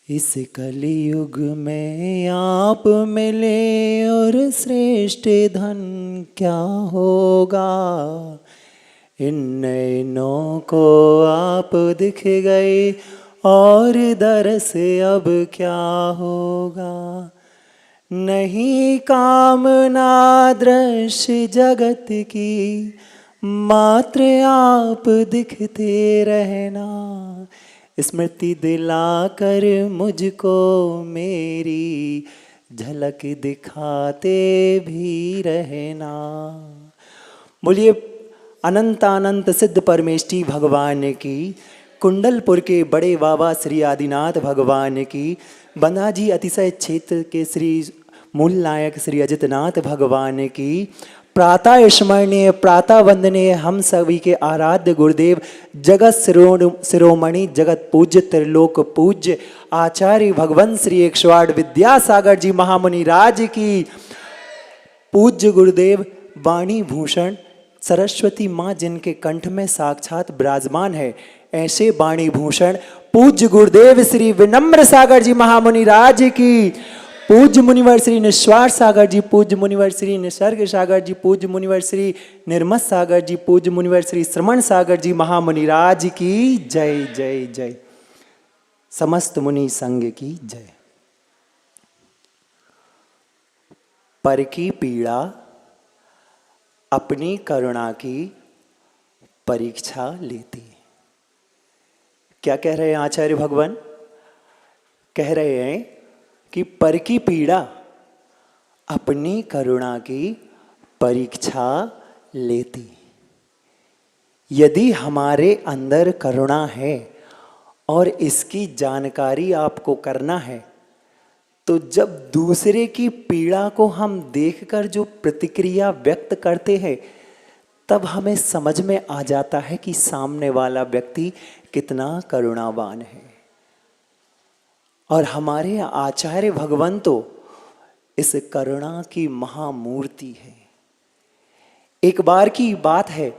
इस कलयुग में आप मिले और श्रेष्ठ धन क्या होगा। इन नैनों को आप दिख गए और दर से अब क्या होगा। नहीं कामना दृश्य जगत की, मात्र आप दिखते रहना। स्मृति दिलाकर मुझको मेरी झलक दिखाते भी रहना। बोलिए अनंत अनंत सिद्ध परमेष्टि भगवान की, कुंडलपुर के बड़े बाबा श्री आदिनाथ भगवान की, बंधाजी अतिशय क्षेत्र के श्री मूल नायक श्री अजितनाथ भगवान की, प्रातः स्मरणीय प्रातः वंदनीय हम सभी के आराध्य गुरुदेव जगत शिरोमणि जगत पूज्य त्रिलोक पूज्य आचार्य भगवान श्री 108 विद्यासागर जी महामुनि राज की, पूज्य गुरुदेव वाणी भूषण सरस्वती माँ जिनके कंठ में साक्षात विराजमान है, ऐसे वाणी भूषण पूज्य गुरुदेव श्री विनम्र सागर जी महामुनि राज की, पूज्य मुनिवर श्री निस्वार सागर जी, पूज्य मुनिवर श्री निसर्ग सागर जी, पूज्य मुनिवर श्री निर्मत सागर जी, पूज्य मुनिवर श्री श्रमण सागर जी महामुनि राज की जय जय जय। समस्त मुनि संघ की जय। पर की पीड़ा अपनी करुणा की परीक्षा लेती। क्या कह रहे हैं आचार्य भगवान? कह रहे हैं कि पर की पीड़ा अपनी करुणा की परीक्षा लेती। यदि हमारे अंदर करुणा है और इसकी जानकारी आपको करना है, तो जब दूसरे की पीड़ा को हम देखकर जो प्रतिक्रिया व्यक्त करते हैं, तब हमें समझ में आ जाता है कि सामने वाला व्यक्ति कितना करुणावान है। और हमारे आचार्य भगवान तो इस करुणा की महामूर्ति है। एक बार की बात है,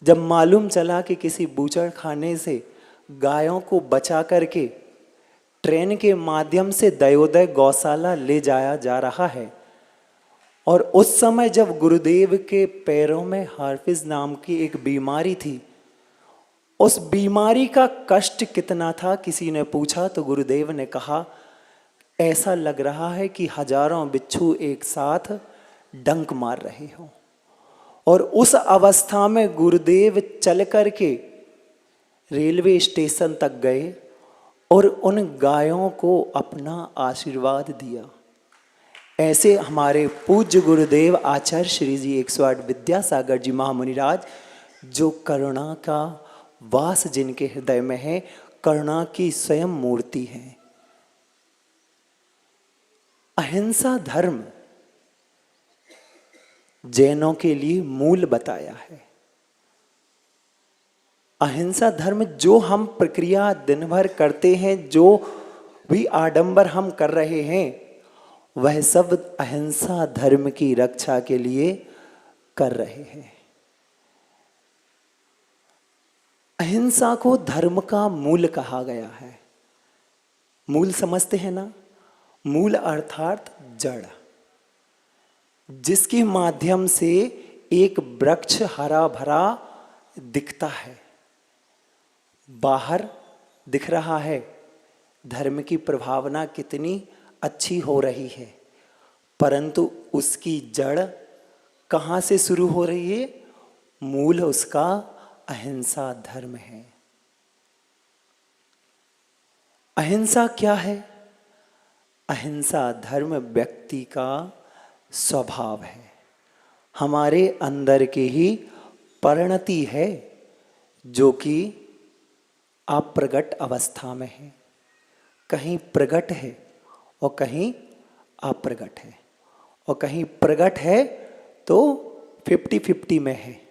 जब मालूम चला कि किसी बूचड़ खाने से गायों को बचा करके ट्रेन के माध्यम से दयोदय गौशाला ले जाया जा रहा है, और उस समय जब गुरुदेव के पैरों में हार्पिस नाम की एक बीमारी थी, उस बीमारी का कष्ट कितना था किसी ने पूछा तो गुरुदेव ने कहा, ऐसा लग रहा है कि हजारों बिच्छू एक साथ डंक मार रहे हो। और उस अवस्था में गुरुदेव चल करके रेलवे स्टेशन तक गए और उन गायों को अपना आशीर्वाद दिया। ऐसे हमारे पूज्य गुरुदेव आचार्य श्री जी 108 विद्यासागर जी महामुनिराज, जो करुणा का वास जिनके हृदय में है, करुणा की स्वयं मूर्ति है। अहिंसा धर्म जैनों के लिए मूल बताया है। अहिंसा धर्म जो हम प्रक्रिया दिन भर करते हैं, जो भी आडंबर हम कर रहे हैं, वह सब अहिंसा धर्म की रक्षा के लिए कर रहे हैं। अहिंसा को धर्म का मूल कहा गया है। मूल समझते हैं ना? मूल अर्थात जड़, जिसके माध्यम से एक वृक्ष हरा भरा दिखता है, बाहर दिख रहा है, धर्म की प्रभावना कितनी अच्छी हो रही है, परंतु उसकी जड़ कहाँ से शुरू हो रही है? मूल उसका अहिंसा धर्म है। अहिंसा क्या है? अहिंसा धर्म व्यक्ति का स्वभाव है, हमारे अंदर की ही परिणति है, जो कि अप्रगट अवस्था में है। कहीं प्रगट है और कहीं अप्रगट है, और कहीं प्रगट है तो 50-50 में है।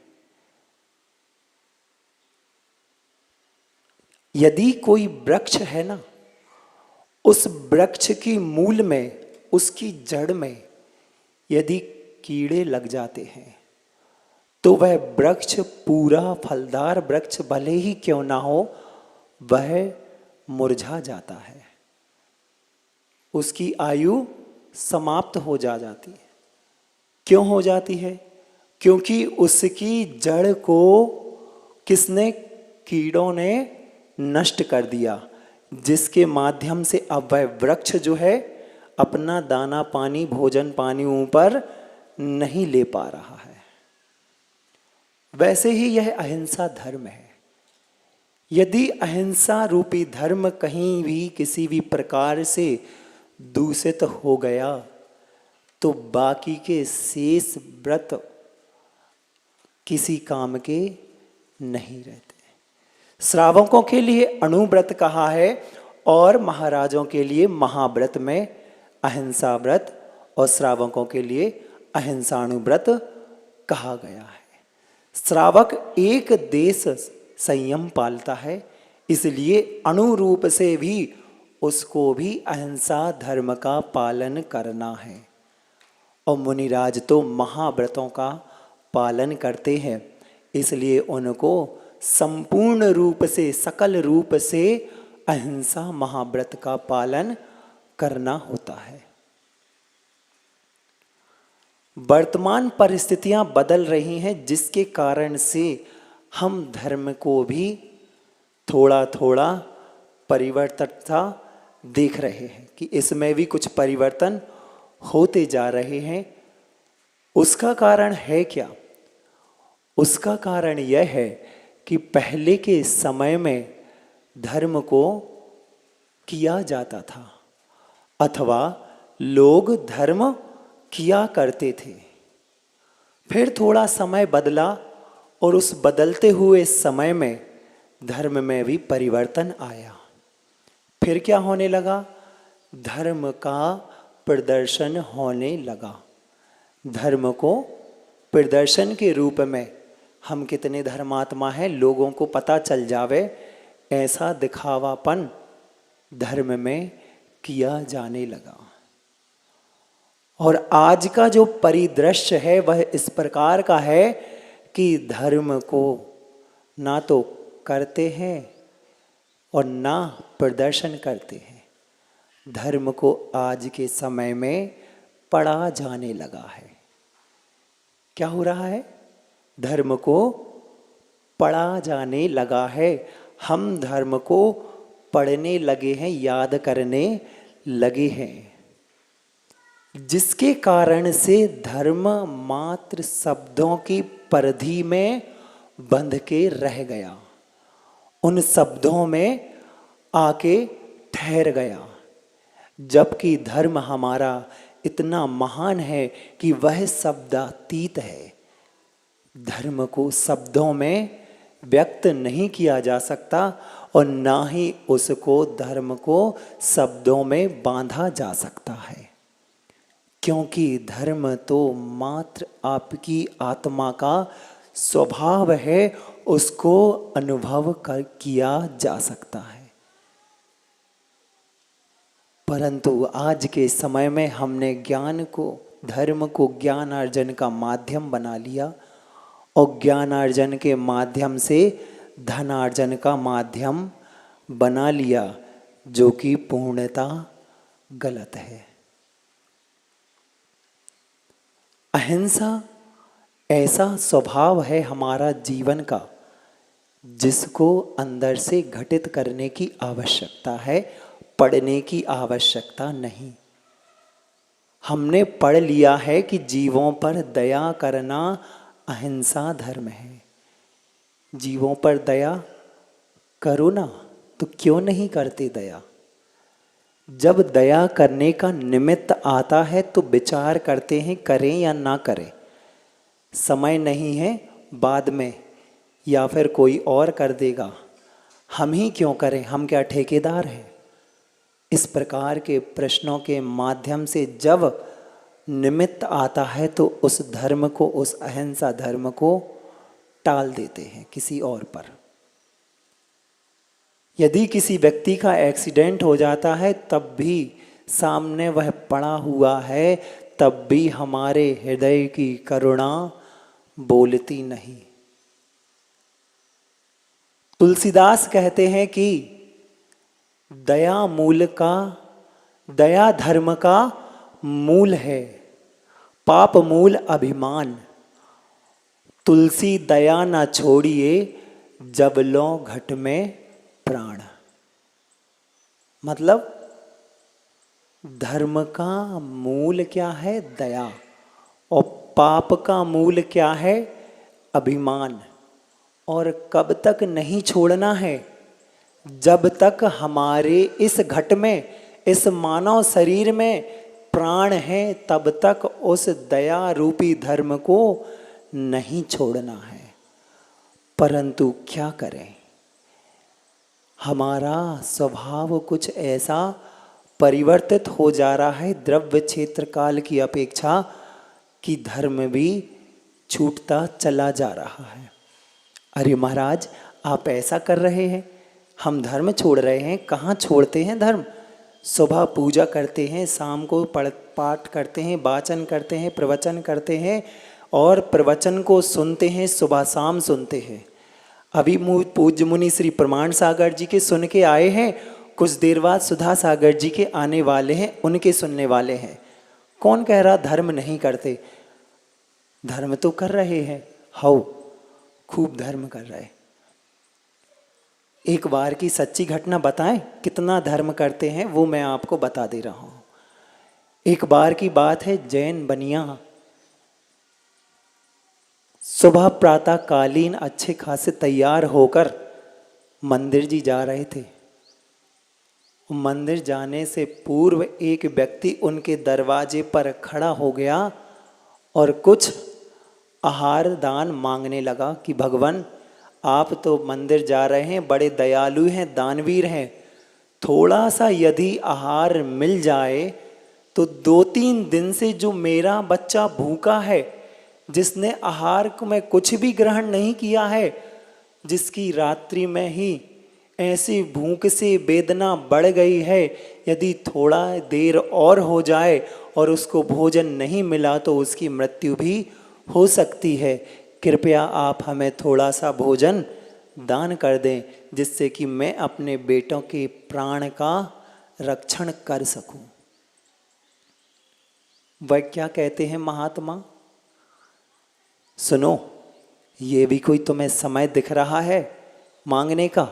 यदि कोई वृक्ष है ना, उस वृक्ष की मूल में, उसकी जड़ में यदि कीड़े लग जाते हैं, तो वह वृक्ष पूरा फलदार वृक्ष भले ही क्यों ना हो, वह मुरझा जाता है। उसकी आयु समाप्त हो जाती है। क्यों हो जाती है? क्योंकि उसकी जड़ को किसने? कीड़ों ने नष्ट कर दिया, जिसके माध्यम से अब वह वृक्ष जो है अपना दाना पानी, भोजन पानी ऊपर नहीं ले पा रहा है। वैसे ही यह अहिंसा धर्म है। यदि अहिंसा रूपी धर्म कहीं भी किसी भी प्रकार से दूषित हो गया तो बाकी के शेष व्रत किसी काम के नहीं रहते। श्रावकों के लिए अणुव्रत कहा है और महाराजों के लिए महाव्रत में अहिंसा व्रत और श्रावकों के लिए अहिंसाणुव्रत कहा गया है। श्रावक एक देश संयम पालता है, इसलिए अणुरूप से भी उसको भी अहिंसा धर्म का पालन करना है। और मुनिराज तो महाव्रतों का पालन करते हैं, इसलिए उनको संपूर्ण रूप से, सकल रूप से अहिंसा महाव्रत का पालन करना होता है। वर्तमान परिस्थितियां बदल रही हैं, जिसके कारण से हम धर्म को भी थोड़ा थोड़ा परिवर्तनता देख रहे हैं कि इसमें भी कुछ परिवर्तन होते जा रहे हैं। उसका कारण है क्या? उसका कारण यह है कि पहले के समय में धर्म को किया जाता था अथवा लोग धर्म किया करते थे। फिर थोड़ा समय बदला और उस बदलते हुए समय में धर्म में भी परिवर्तन आया। फिर क्या होने लगा? धर्म का प्रदर्शन होने लगा। धर्म को प्रदर्शन के रूप में हम कितने धर्मात्मा हैं लोगों को पता चल जावे, ऐसा दिखावापन धर्म में किया जाने लगा। और आज का जो परिदृश्य है वह इस प्रकार का है कि धर्म को ना तो करते हैं और ना प्रदर्शन करते हैं। धर्म को आज के समय में पढ़ा जाने लगा है। क्या हो रहा है? धर्म को पढ़ा जाने लगा है। हम धर्म को पढ़ने लगे हैं, याद करने लगे हैं, जिसके कारण से धर्म मात्र शब्दों की परिधि में बंध के रह गया, उन शब्दों में आके ठहर गया। जबकि धर्म हमारा इतना महान है कि वह शब्दातीत है। धर्म को शब्दों में व्यक्त नहीं किया जा सकता और ना ही उसको, धर्म को शब्दों में बांधा जा सकता है, क्योंकि धर्म तो मात्र आपकी आत्मा का स्वभाव है, उसको अनुभव कर किया जा सकता है। परंतु आज के समय में हमने ज्ञान को, धर्म को ज्ञान अर्जन का माध्यम बना लिया और ज्ञानार्जन के माध्यम से धनार्जन का माध्यम बना लिया, जो कि पूर्णतः गलत है। अहिंसा ऐसा स्वभाव है हमारा जीवन का जिसको अंदर से घटित करने की आवश्यकता है, पढ़ने की आवश्यकता नहीं। हमने पढ़ लिया है कि जीवों पर दया करना अहिंसा धर्म है। जीवों पर दया करो ना, तो क्यों नहीं करते दया? जब दया करने का निमित्त आता है तो विचार करते हैं करें या ना करें। समय नहीं है, बाद में या फिर कोई और कर देगा, हम ही क्यों करें, हम क्या ठेकेदार हैं? इस प्रकार के प्रश्नों के माध्यम से जब निमित्त आता है तो उस धर्म को, उस अहिंसा धर्म को टाल देते हैं किसी और पर। यदि किसी व्यक्ति का एक्सीडेंट हो जाता है तब भी सामने वह पड़ा हुआ है, तब भी हमारे हृदय की करुणा बोलती नहीं। तुलसीदास कहते हैं कि दया मूल का दया धर्म का मूल है, पाप मूल अभिमान। तुलसी दया ना छोड़िए, जब लो घट में प्राण। मतलब धर्म का मूल क्या है? दया। और पाप का मूल क्या है? अभिमान। और कब तक नहीं छोड़ना है? जब तक हमारे इस घट में, इस मानव शरीर में प्राण है, तब तक उस दया रूपी धर्म को नहीं छोड़ना है। परंतु क्या करें, हमारा स्वभाव कुछ ऐसा परिवर्तित हो जा रहा है द्रव्य क्षेत्र काल की अपेक्षा कि धर्म भी छूटता चला जा रहा है। अरे महाराज, आप ऐसा कर रहे हैं, हम धर्म छोड़ रहे हैं। कहाँ छोड़ते हैं धर्म? सुबह पूजा करते हैं, शाम को पाठ करते हैं, वाचन करते हैं, प्रवचन करते हैं, और प्रवचन को सुनते हैं, सुबह शाम सुनते हैं। अभी पूज्य मुनि श्री प्रमाण सागर जी के सुन के आए हैं, कुछ देर बाद सुधा सागर जी के आने वाले हैं, उनके सुनने वाले हैं। कौन कह रहा धर्म नहीं करते? धर्म तो कर रहे हैं, हाउ खूब धर्म कर रहे। एक बार की सच्ची घटना बताएं कितना धर्म करते हैं, वो मैं आपको बता दे रहा हूं। एक बार की बात है, जैन बनिया सुबह प्रातः कालीन अच्छे खासे तैयार होकर मंदिर जी जा रहे थे। मंदिर जाने से पूर्व एक व्यक्ति उनके दरवाजे पर खड़ा हो गया और कुछ आहार दान मांगने लगा कि भगवान, आप तो मंदिर जा रहे हैं, बड़े दयालु हैं, दानवीर हैं, थोड़ा सा यदि आहार मिल जाए तो 2-3 दिन से जो मेरा बच्चा भूखा है, जिसने आहार को में कुछ भी ग्रहण नहीं किया है, जिसकी रात्रि में ही ऐसी भूख से वेदना बढ़ गई है, यदि थोड़ा देर और हो जाए और उसको भोजन नहीं मिला तो उसकी मृत्यु भी हो सकती है। कृपया आप हमें थोड़ा सा भोजन दान कर दें, जिससे कि मैं अपने बेटों के प्राण का रक्षण कर सकूं। वह क्या कहते हैं महात्मा? सुनो, ये भी कोई तुम्हें समय दिख रहा है मांगने का?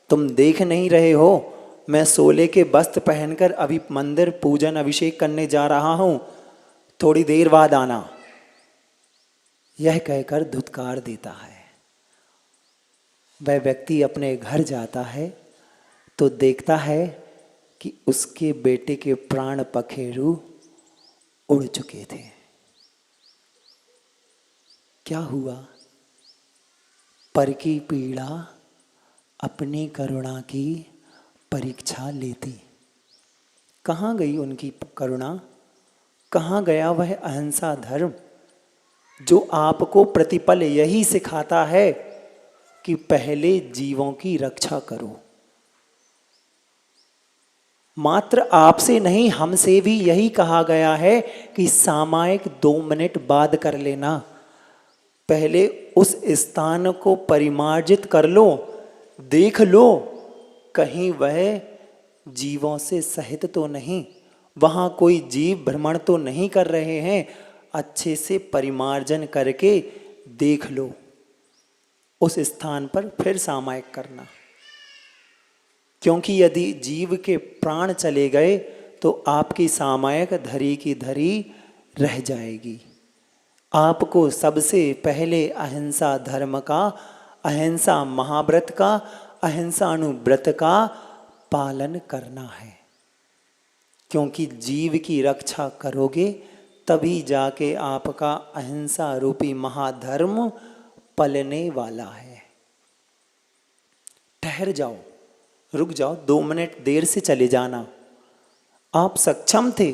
तुम देख नहीं रहे हो मैं सोले के वस्त्र पहनकर अभी मंदिर पूजन अभिषेक करने जा रहा हूं, थोड़ी देर बाद आना। यह कहकर धुतकार देता है। वह व्यक्ति अपने घर जाता है तो देखता है कि उसके बेटे के प्राण पखेरु उड़ चुके थे। क्या हुआ? पर की पीड़ा अपनी करुणा की परीक्षा लेती। कहाँ गई उनकी करुणा? कहाँ गया वह अहिंसा धर्म जो आपको प्रतिपल यही सिखाता है कि पहले जीवों की रक्षा करो? मात्र आपसे नहीं, हमसे भी यही कहा गया है कि सामायिक 2 मिनट बाद कर लेना। पहले उस स्थान को परिमार्जित कर लो, देख लो कहीं वह जीवों से सहित तो नहीं, वहाँ कोई जीव भ्रमण तो नहीं कर रहे हैं। अच्छे से परिमार्जन करके देख लो, उस स्थान पर फिर सामायिक करना। क्योंकि यदि जीव के प्राण चले गए तो आपकी सामायिक धरी की धरी रह जाएगी। आपको सबसे पहले अहिंसा धर्म का, अहिंसा महाव्रत का, अहिंसानुव्रत का पालन करना है। क्योंकि जीव की रक्षा करोगे तभी जाके आपका अहिंसा रूपी महाधर्म पलने वाला है। ठहर जाओ, रुक जाओ, 2 मिनट देर से चले जाना। आप सक्षम थे,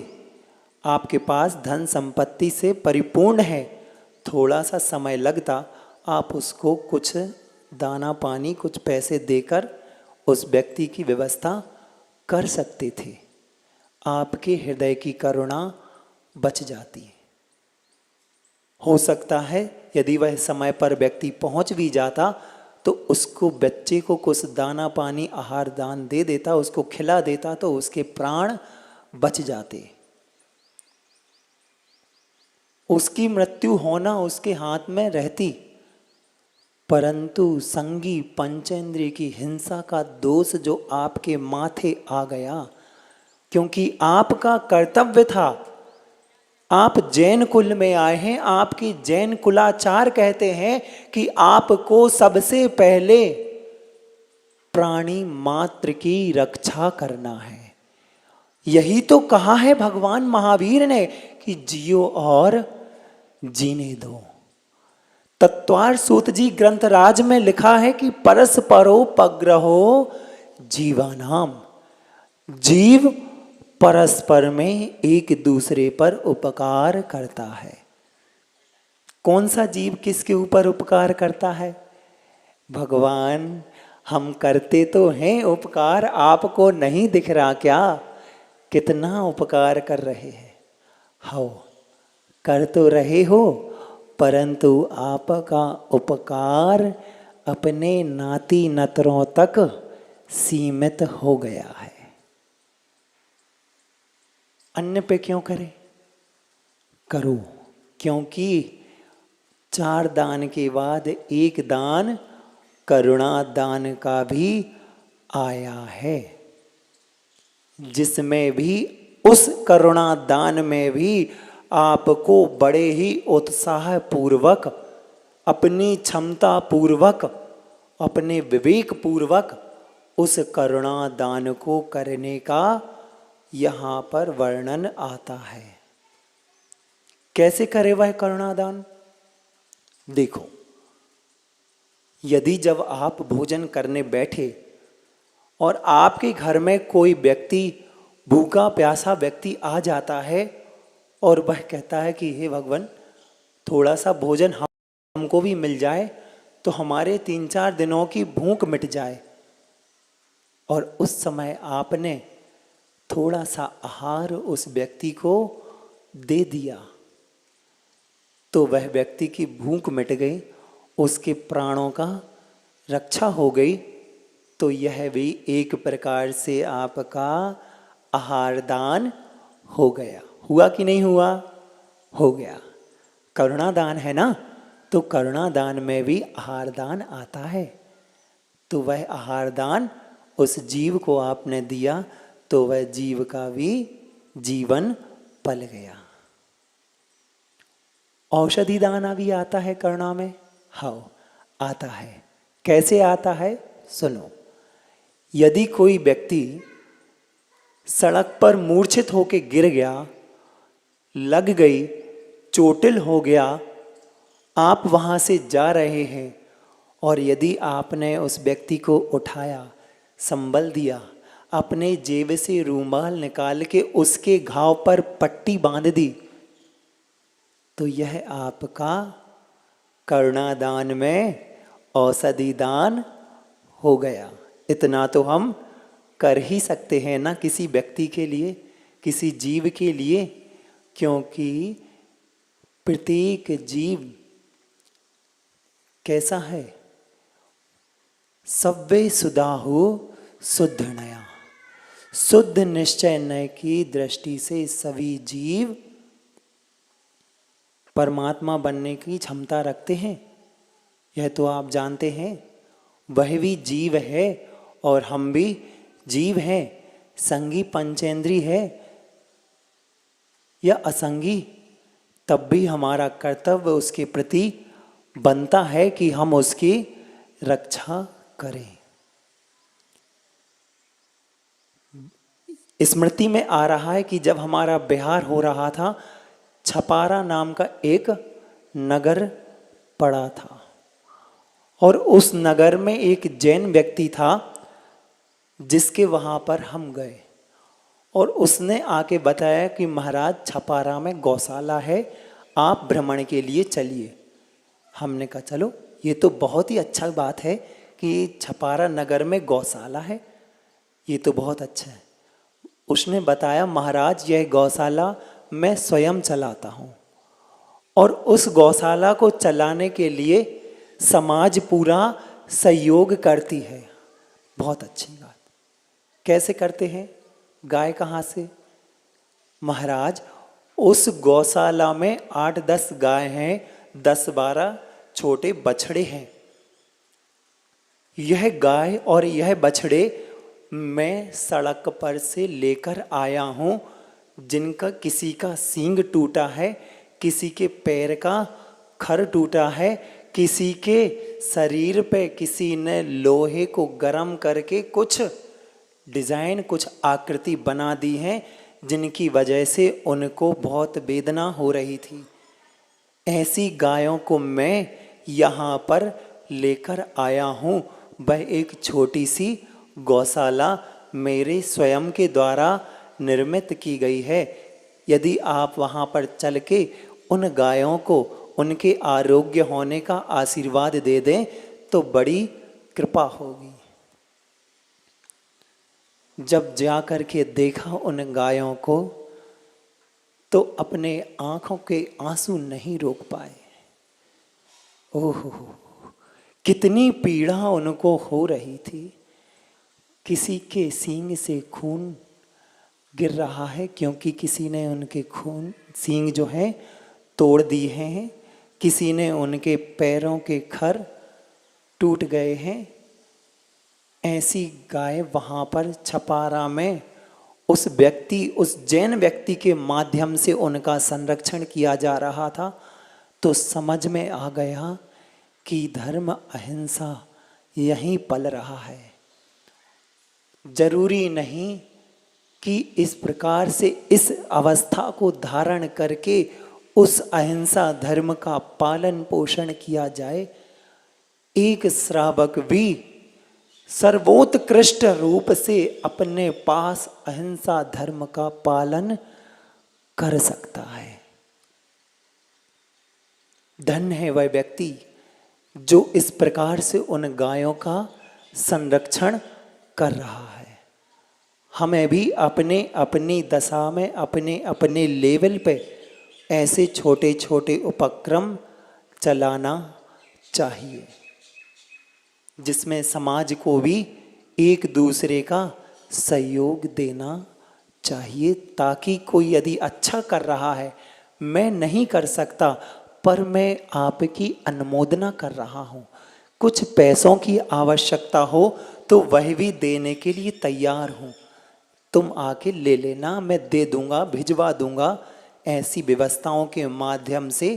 आपके पास धन संपत्ति से परिपूर्ण है, थोड़ा सा समय लगता, आप उसको कुछ दाना पानी, कुछ पैसे देकर उस व्यक्ति की व्यवस्था कर सकते थे। आपके हृदय की करुणा बच जाती। हो सकता है यदि वह समय पर व्यक्ति पहुंच भी जाता तो उसको, बच्चे को कुछ दाना पानी आहार दान दे देता, उसको खिला देता, तो उसके प्राण बच जाते। उसकी मृत्यु होना उसके हाथ में रहती, परंतु संगी पंचेंद्रिय की हिंसा का दोष जो आपके माथे आ गया, क्योंकि आपका कर्तव्य था, आप जैन कुल में आए हैं, आपकी जैन कुलाचार कहते हैं कि आपको सबसे पहले प्राणी मात्र की रक्षा करना है। यही तो कहा है भगवान महावीर ने कि जियो और जीने दो। तत्वार सूत जी ग्रंथराज में लिखा है कि परस्परोपग्रहो जीवानाम, जीव परस्पर में एक दूसरे पर उपकार करता है। कौन सा जीव किसके ऊपर उपकार करता है? भगवान, हम करते तो हैं उपकार, आपको नहीं दिख रहा क्या कितना उपकार कर रहे हैं? हो, कर तो रहे हो, परंतु आपका उपकार अपने नाती नतरों तक सीमित हो गया है। अन्य पे क्यों करें? करो, क्योंकि 4 दान के बाद एक दान करुणा दान का भी आया है, जिसमें भी उस करुणा दान में भी आपको बड़े ही उत्साह पूर्वक, अपनी क्षमता पूर्वक, अपने विवेक पूर्वक उस करुणा दान को करने का यहाँ पर वर्णन आता है। कैसे करे वह करुणा दान? देखो, यदि जब आप भोजन करने बैठे और आपके घर में कोई व्यक्ति, भूखा प्यासा व्यक्ति आ जाता है और वह कहता है कि हे भगवान, थोड़ा सा भोजन हमको भी मिल जाए तो हमारे 3-4 दिनों की भूख मिट जाए, और उस समय आपने थोड़ा सा आहार उस व्यक्ति को दे दिया, तो वह व्यक्ति की भूख मिट गई, उसके प्राणों का रक्षा हो गई। तो यह भी एक प्रकार से आपका आहार दान हो गया। हुआ कि नहीं हुआ? हो गया। करुणा दान है ना, तो करुणा दान में भी आहार दान आता है। तो वह आहार दान उस जीव को आपने दिया, तो वह जीव का भी जीवन पल गया। औषधि दान भी आता है करुणा में। हाँ, आता है। कैसे आता है? सुनो, यदि कोई व्यक्ति सड़क पर मूर्छित होकर गिर गया, लग गई, चोटिल हो गया, आप वहाँ से जा रहे हैं और यदि आपने उस व्यक्ति को उठाया, संबल दिया, अपने जेब से रूमाल निकाल के उसके घाव पर पट्टी बांध दी, तो यह आपका करुणा दान में औषधि दान हो गया। इतना तो हम कर ही सकते हैं ना किसी व्यक्ति के लिए, किसी जीव के लिए, क्योंकि प्रत्येक जीव कैसा है? सव्वे सुदाहु शुद्ध नया, शुद्ध निश्चय नय की दृष्टि से सभी जीव परमात्मा बनने की क्षमता रखते हैं। यह तो आप जानते हैं। वह भी जीव है और हम भी जीव हैं। संगी पंचेंद्री है या असंगी, तब भी हमारा कर्तव्य उसके प्रति बनता है कि हम उसकी रक्षा करें। स्मृति में आ रहा है कि जब हमारा बिहार हो रहा था, छपारा नाम का एक नगर पड़ा था और उस नगर में एक जैन व्यक्ति था जिसके वहाँ पर हम गए और उसने आके बताया कि महाराज, छपारा में गौशाला है, आप भ्रमण के लिए चलिए। हमने कहा चलो, ये तो बहुत ही अच्छा बात है कि छपारा नगर में गौशाला है, ये तो बहुत अच्छा है। उसने बताया, महाराज यह गौशाला मैं स्वयं चलाता हूँ और उस गौशाला को चलाने के लिए समाज पूरा सहयोग करती है। बहुत अच्छी बात। कैसे करते हैं? गाय कहाँ से? महाराज, उस गौशाला में 8-10 गाय हैं, 10-12 छोटे बछड़े हैं। यह गाय और यह बछड़े मैं सड़क पर से लेकर आया हूँ, जिनका किसी का सींग टूटा है, किसी के पैर का खर टूटा है, किसी के शरीर पे किसी ने लोहे को गर्म करके कुछ डिजाइन, कुछ आकृति बना दी है, जिनकी वजह से उनको बहुत वेदना हो रही थी। ऐसी गायों को मैं यहाँ पर लेकर आया हूँ। वह एक छोटी सी गौशाला मेरे स्वयं के द्वारा निर्मित की गई है। यदि आप वहाँ पर चल के उन गायों को उनके आरोग्य होने का आशीर्वाद दे दें तो बड़ी कृपा होगी। जब जा कर के देखा उन गायों को तो अपने आंखों के आंसू नहीं रोक पाए। ओहो, कितनी पीड़ा उनको हो रही थी। किसी के सींग से खून गिर रहा है क्योंकि किसी ने उनके खून सींग जो है तोड़ दिए हैं, किसी ने उनके पैरों के खर टूट गए हैं। ऐसी गाय वहाँ पर छपारा में उस व्यक्ति, उस जैन व्यक्ति के माध्यम से उनका संरक्षण किया जा रहा था। तो समझ में आ गया कि धर्म अहिंसा यहीं पल रहा है। जरूरी नहीं कि इस प्रकार से इस अवस्था को धारण करके उस अहिंसा धर्म का पालन पोषण किया जाए। एक श्रावक भी सर्वोत्कृष्ट रूप से अपने पास अहिंसा धर्म का पालन कर सकता है। धन्य है वह व्यक्ति जो इस प्रकार से उन गायों का संरक्षण कर रहा है। हमें भी अपने अपनी दशा में अपने अपने लेवल पे ऐसे छोटे छोटे उपक्रम चलाना चाहिए, जिसमें समाज को भी एक दूसरे का सहयोग देना चाहिए, ताकि कोई यदि अच्छा कर रहा है, मैं नहीं कर सकता पर मैं आपकी अनुमोदना कर रहा हूँ, कुछ पैसों की आवश्यकता हो तो वह भी देने के लिए तैयार हूँ, तुम आके ले लेना, मैं दे दूंगा, भिजवा दूंगा। ऐसी व्यवस्थाओं के माध्यम से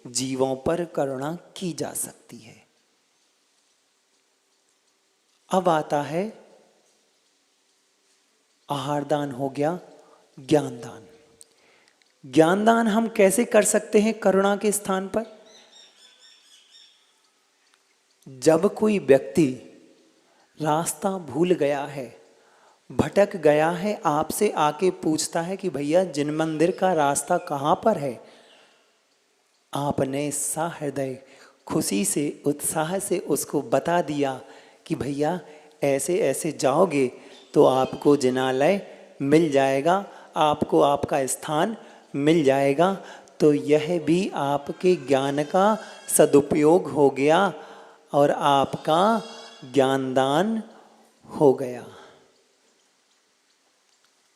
जीवों पर करुणा की जा सकती है। अब आता है आहार दान, हो गया ज्ञान दान। ज्ञान दान हम कैसे कर सकते हैं करुणा के स्थान पर? जब कोई व्यक्ति रास्ता भूल गया है, भटक गया है, आपसे आके पूछता है कि भैया जिन मंदिर का रास्ता कहाँ पर है, आपने सहृदय खुशी से उत्साह से उसको बता दिया कि भैया ऐसे ऐसे जाओगे तो आपको जिनालय मिल जाएगा, आपको आपका स्थान मिल जाएगा, तो यह भी आपके ज्ञान का सदुपयोग हो गया और आपका ज्ञानदान हो गया।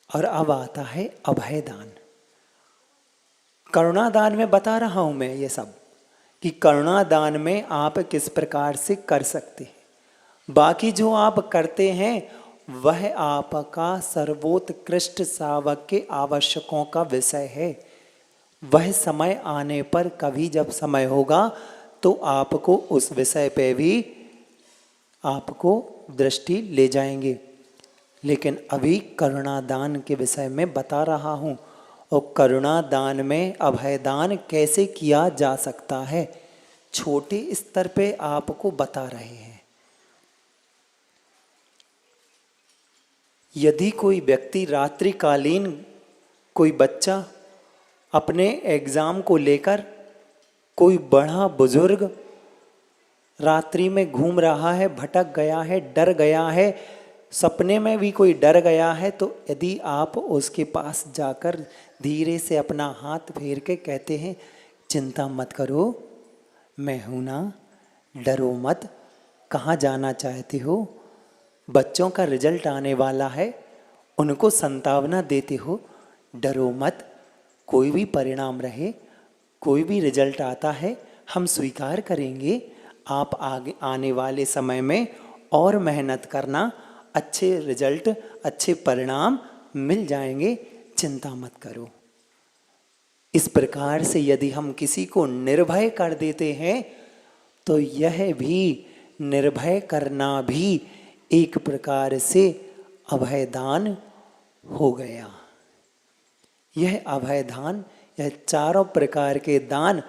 और अब आता है अभय दान। करुणा दान में बता रहा हूं मैं ये सब कि करुणा दान में आप किस प्रकार से कर सकते हैं। बाकी जो आप करते हैं वह आपका सर्वोत्कृष्ट सावक के आवश्यकों का विषय है। वह समय आने पर कभी जब समय होगा तो आपको उस विषय पे भी आपको दृष्टि ले जाएंगे, लेकिन अभी करुणा दान के विषय में बता रहा हूँ। और करुणा दान में अभय दान कैसे किया जा सकता है, छोटे स्तर पे आपको बता रहे हैं। यदि कोई व्यक्ति रात्रिकालीन, कोई बच्चा अपने एग्जाम को लेकर, कोई बड़ा बुजुर्ग रात्रि में घूम रहा है, भटक गया है, डर गया है, सपने में भी कोई डर गया है, तो यदि आप उसके पास जाकर धीरे से अपना हाथ फेर के कहते हैं चिंता मत करो, मैं हूं ना, डरो मत, कहाँ जाना चाहते हो, बच्चों का रिजल्ट आने वाला है, उनको संतावना देते हो, डरो मत, कोई भी परिणाम रहे, कोई भी रिजल्ट आता है हम स्वीकार करेंगे। आप आगे आने वाले समय में और मेहनत करना, अच्छे रिजल्ट, अच्छे परिणाम मिल जाएंगे, चिंता मत करो। इस प्रकार से यदि हम किसी को निर्भय कर देते हैं तो यह भी निर्भय करना भी एक प्रकार से अभयदान हो गया। यह अभयदान, यह चारों प्रकार के दान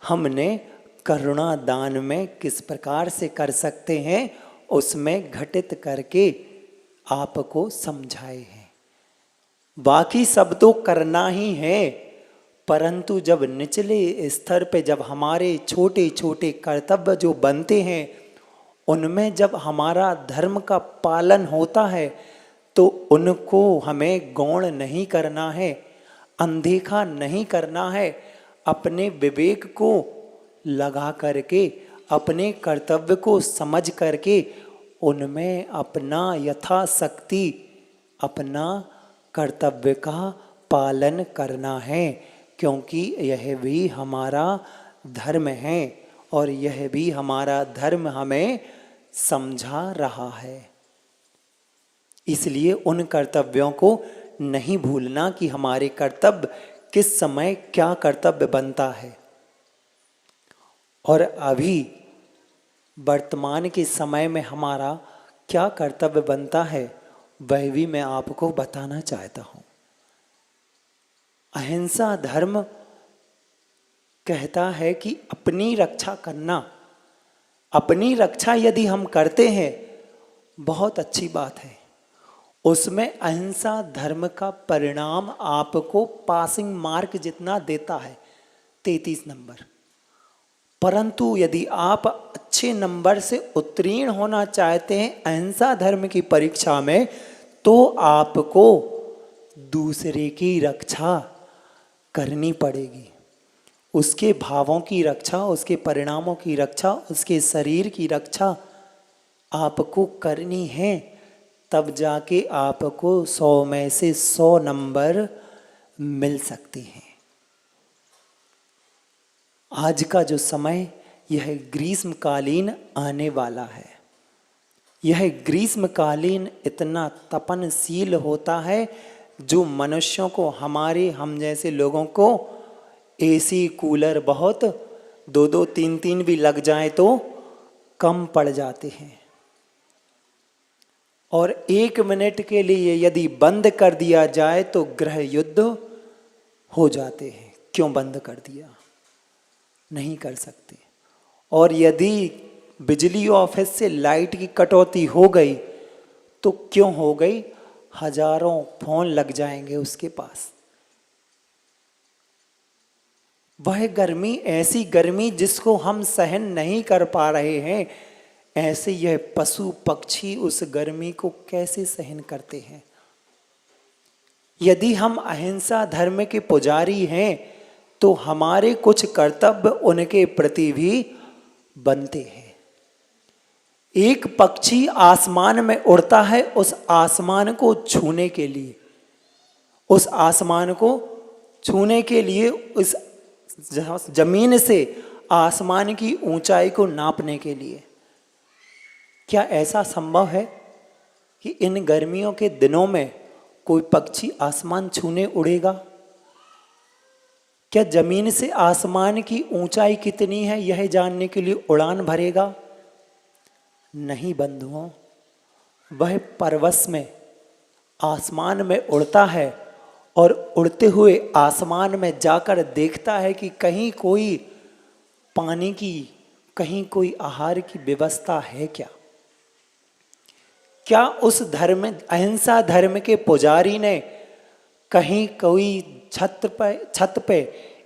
हमने करुणा दान में किस प्रकार से कर सकते हैं उसमें घटित करके आपको समझाए हैं। बाकी सब तो करना ही है, परंतु जब निचले स्तर पे जब हमारे छोटे छोटे कर्तव्य जो बनते हैं उनमें जब हमारा धर्म का पालन होता है तो उनको हमें गौण नहीं करना है, अनदेखा नहीं करना है। अपने विवेक को लगा करके, अपने कर्तव्य को समझ करके उनमें अपना यथाशक्ति अपना कर्तव्य का पालन करना है, क्योंकि यह भी हमारा धर्म है और यह भी हमारा धर्म हमें समझा रहा है। इसलिए उन कर्तव्यों को नहीं भूलना कि हमारे कर्तव्य किस समय क्या कर्तव्य बनता है। और अभी वर्तमान के समय में हमारा क्या कर्तव्य बनता है वह भी मैं आपको बताना चाहता हूँ। अहिंसा धर्म कहता है कि अपनी रक्षा करना। अपनी रक्षा यदि हम करते हैं बहुत अच्छी बात है, उसमें अहिंसा धर्म का परिणाम आपको पासिंग मार्क जितना देता है 33 नंबर। परंतु यदि आप अच्छे नंबर से उत्तीर्ण होना चाहते हैं अहिंसा धर्म की परीक्षा में तो आपको दूसरे की रक्षा करनी पड़ेगी। उसके भावों की रक्षा, उसके परिणामों की रक्षा, उसके शरीर की रक्षा आपको करनी है, तब जाके आपको 100 में से 100 नंबर मिल सकते हैं। आज का जो समय यह ग्रीष्मकालीन आने वाला है। यह ग्रीष्मकालीन इतना तपनशील होता है जो मनुष्यों को, हमारे हम जैसे लोगों को एसी कूलर बहुत 2-2 3-3 भी लग जाए तो कम पड़ जाते हैं। और 1 मिनट के लिए यदि बंद कर दिया जाए तो गृह युद्ध हो जाते हैं। क्यों बंद कर दिया? नहीं कर सकते। और यदि बिजली ऑफिस से लाइट की कटौती हो गई तो क्यों हो गई? हजारों फोन लग जाएंगे उसके पास। वह गर्मी, ऐसी गर्मी जिसको हम सहन नहीं कर पा रहे हैं, ऐसे यह पशु पक्षी उस गर्मी को कैसे सहन करते हैं। यदि हम अहिंसा धर्म के पुजारी हैं तो हमारे कुछ कर्तव्य उनके प्रति भी बनते हैं। एक पक्षी आसमान में उड़ता है उस आसमान को छूने के लिए, उस आसमान को छूने के लिए, उस जमीन से आसमान की ऊंचाई को नापने के लिए। क्या ऐसा संभव है कि इन गर्मियों के दिनों में कोई पक्षी आसमान छूने उड़ेगा? क्या जमीन से आसमान की ऊंचाई कितनी है यह जानने के लिए उड़ान भरेगा? नहीं बंधुओं, वह परवश में आसमान में उड़ता है और उड़ते हुए आसमान में जाकर देखता है कि कहीं कोई पानी की, कहीं कोई आहार की व्यवस्था है क्या। क्या उस धर्म, अहिंसा धर्म के पुजारी ने कहीं कोई छत पे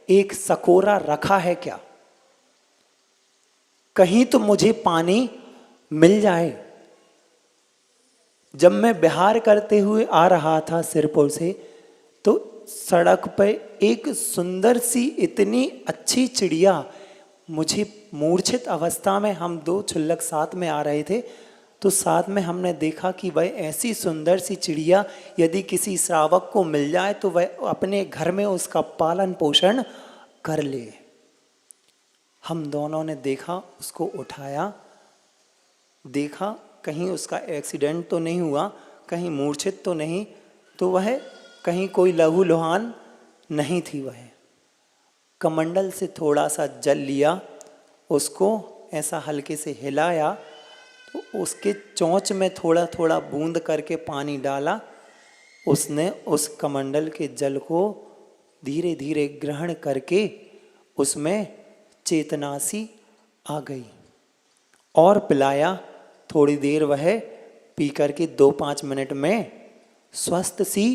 एक सकोरा रखा है क्या? कहीं तो मुझे पानी मिल जाए। जब मैं विहार करते हुए आ रहा था सिरपुर से तो सड़क पे एक सुंदर सी इतनी अच्छी चिड़िया, मुझे मूर्छित अवस्था में, हम 2 छुल्लक साथ में आ रहे थे, तो साथ में हमने देखा कि वह ऐसी सुंदर सी चिड़िया यदि किसी श्रावक को मिल जाए तो वह अपने घर में उसका पालन पोषण कर ले। हम दोनों ने देखा, उसको उठाया, देखा कहीं उसका एक्सीडेंट तो नहीं हुआ, कहीं मूर्छित तो नहीं, तो वह कहीं कोई लहूलुहान नहीं थी। वह कमंडल से थोड़ा सा जल लिया, उसको ऐसा हल्के से हिलाया तो उसके चोंच में थोड़ा थोड़ा बूंद करके पानी डाला। उसने उस कमंडल के जल को धीरे धीरे ग्रहण करके उसमें चेतना सी आ गई और पिलाया। थोड़ी देर वह पी करके 2-5 मिनट में स्वस्थ सी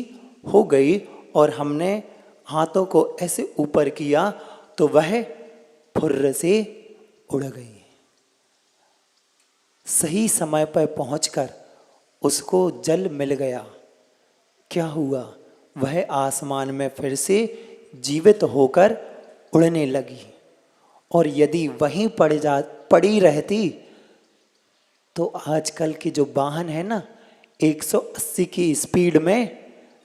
हो गई और हमने हाथों को ऐसे ऊपर किया तो वह फुर्र से उड़ गई। सही समय पर पहुंचकर उसको जल मिल गया। क्या हुआ? वह आसमान में फिर से जीवित होकर उड़ने लगी। और यदि वहीं पड़ी रहती तो आजकल के जो वाहन है ना 180 की स्पीड में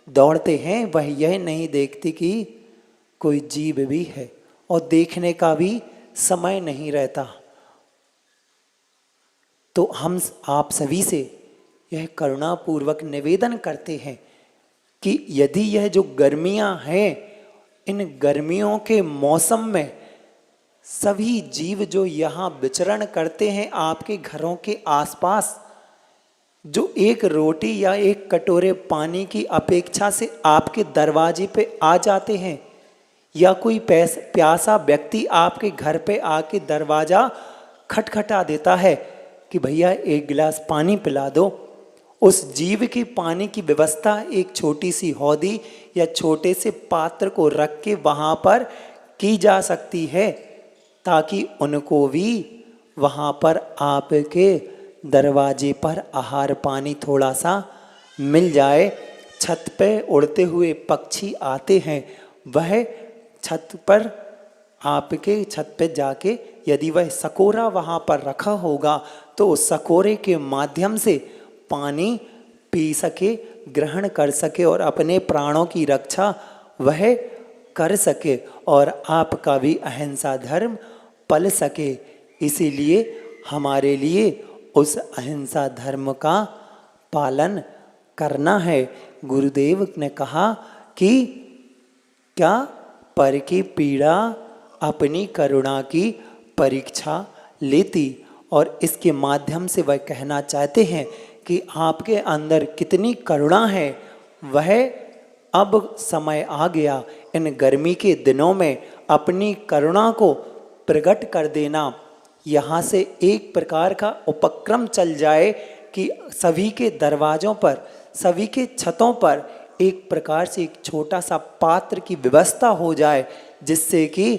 दौड़ते हैं, वह यह नहीं देखती कि कोई जीव भी है और देखने का भी समय नहीं रहता। तो हम आप सभी से यह करुणापूर्वक निवेदन करते हैं कि यदि यह जो गर्मियां हैं, इन गर्मियों के मौसम में सभी जीव जो यहाँ विचरण करते हैं आपके घरों के आसपास, जो एक रोटी या एक कटोरे पानी की अपेक्षा से आपके दरवाजे पे आ जाते हैं, या कोई प्यासा व्यक्ति आपके घर पे आके दरवाजा खटखटा देता है कि भैया एक गिलास पानी पिला दो, उस जीव की पानी की व्यवस्था एक छोटी सी हौदी या छोटे से पात्र को रख के वहाँ पर की जा सकती है, ताकि उनको भी वहाँ पर आपके दरवाजे पर आहार पानी थोड़ा सा मिल जाए। छत पे उड़ते हुए पक्षी आते हैं, वह छत पर आपके छत पे जाके यदि वह सकोरा वहाँ पर रखा होगा तो उस सकोरे के माध्यम से पानी पी सके, ग्रहण कर सके और अपने प्राणों की रक्षा वह कर सके और आपका भी अहिंसा धर्म पल सके। इसीलिए हमारे लिए उस अहिंसा धर्म का पालन करना है। गुरुदेव ने कहा कि क्या पर की पीड़ा अपनी करुणा की परीक्षा लेती, और इसके माध्यम से वह कहना चाहते हैं कि आपके अंदर कितनी करुणा है, वह अब समय आ गया इन गर्मी के दिनों में अपनी करुणा को प्रकट कर देना। यहाँ से एक प्रकार का उपक्रम चल जाए कि सभी के दरवाज़ों पर, सभी के छतों पर एक प्रकार से एक छोटा सा पात्र की व्यवस्था हो जाए, जिससे कि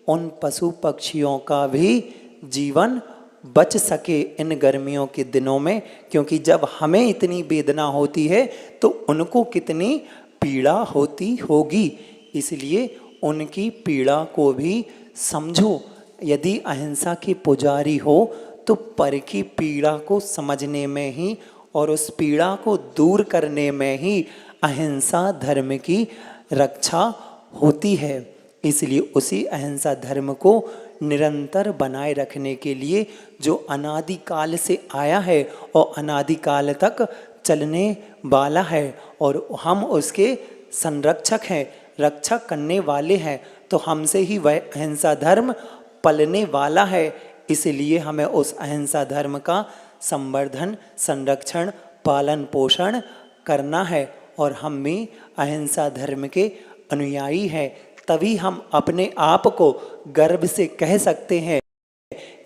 उन पशु पक्षियों का भी जीवन बच सके इन गर्मियों के दिनों में। क्योंकि जब हमें इतनी वेदना होती है तो उनको कितनी पीड़ा होती होगी, इसलिए उनकी पीड़ा को भी समझो। यदि अहिंसा के पुजारी हो तो पर की पीड़ा को समझने में ही और उस पीड़ा को दूर करने में ही अहिंसा धर्म की रक्षा होती है। इसलिए उसी अहिंसा धर्म को निरंतर बनाए रखने के लिए जो अनादिकाल से आया है और अनादिकाल तक चलने वाला है और हम उसके संरक्षक हैं, रक्षा करने वाले हैं, तो हमसे ही वह अहिंसा धर्म पलने वाला है। इसलिए हमें उस अहिंसा धर्म का संवर्धन, संरक्षण, पालन पोषण करना है और हम भी अहिंसा धर्म के अनुयायी हैं। तभी हम अपने आप को गर्व से कह सकते हैं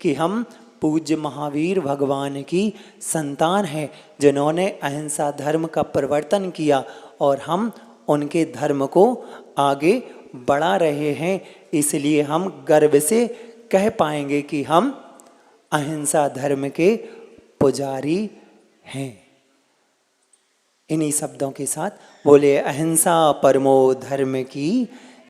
कि हम पूज्य महावीर भगवान की संतान हैं, जिन्होंने अहिंसा धर्म का प्रवर्तन किया और हम उनके धर्म को आगे बढ़ा रहे हैं। इसलिए हम गर्व से कह पाएंगे कि हम अहिंसा धर्म के पुजारी हैं। इन्हीं शब्दों के साथ बोले अहिंसा परमो धर्म की